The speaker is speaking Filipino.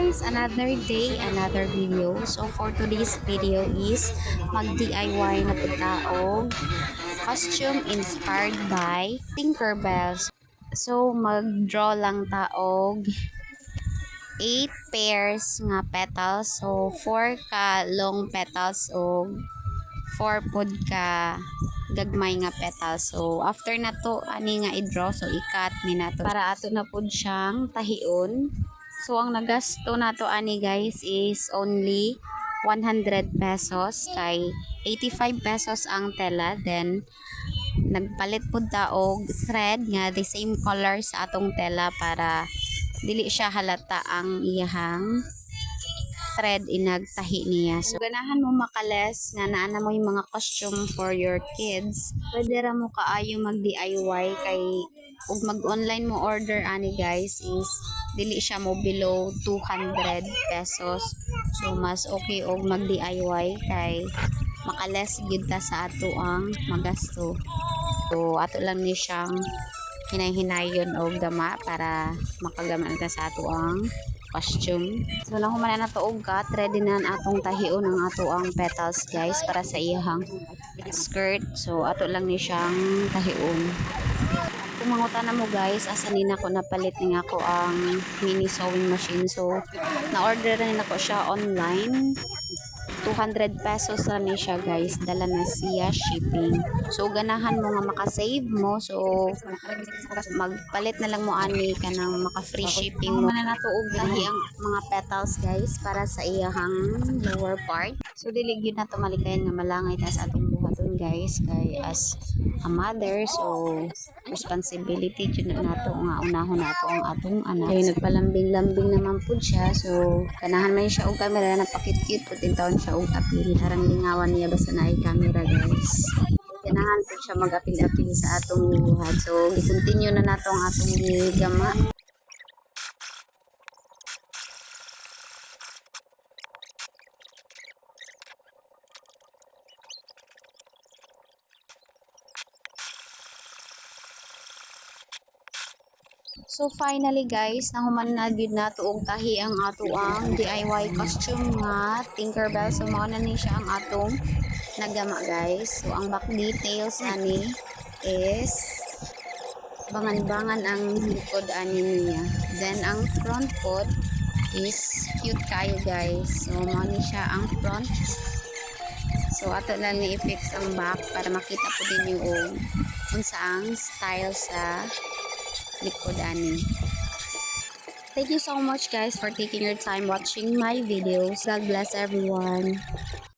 guys, another day, another video. So for today's video is mag-DIY na po taog costume inspired by Tinkerbell. So mag-draw lang taog 8 pairs nga petals. So 4 ka long petals o 4 pod ka gagmay nga petals. So after na to ani nga i-draw, so i-cut ni nato para ato na pod siyang tahion. So ang nagasto nato ani guys is only 100 pesos kay 85 pesos ang tela. Then nagpalit pud ta og thread nga the same color sa atong tela para dili siya halata ang iyahang thread inagtahi niya. So ganahan mo makales nga naa mo yung mga costume for your kids, pwede ra mo kaayo mag DIY kay ug mag online mo order ani guys is dili siya mo below 200 pesos. So mas okay og mag DIY kay makales gyud ta sa ato ang magasto. So ato lang ni siyang hinay-hinayon og gama para makagamit ta sa ato ang costume. So nahuman na to og cut, ready na atong tahion ang ato ang petals guys para sa iyahang skirt. So ato lang ni siyang tahion. Kung mangutan na mo guys, asa ni nako napalit ni ako ang mini sewing machine. So na-order na nako siya online. 200 pesos na ni siya guys, dala na siya shipping. So ganahan mo nga makasave mo, so magpalit na lang mo ani ka ng maka free shipping mo na natuog lahi ang mga petals guys para sa iyahang lower part. So dili gyud na to malikayan nga malangay ta sa atong buhaton guys, kay as a mother, so responsibility jud na nato nga unahon nato ang atong anak. Kay nagpalambing-lambing naman pud siya, so ganahan man siya og camera na napakit-cute pud in taon siya og apil, harang lingawan niya basta naay camera guys. Ganahan po siya mag-apil-apil sa atong buhat. So i-continue na nato ang atong gama. So finally guys, nahuman na gyud nato og tahi ang ato ang DIY costume nga Tinkerbell. So mao na ni siya ang atong nagama guys. So ang back details ani is bangan-bangan ang likod ani niya. Then ang front pod is cute kayo guys. So mao ni siya ang front. So ato lang ni i-fix ang back para makita po din yung unsa ang style sa likod ani. Thank you so much guys for taking your time watching my videos. God bless everyone.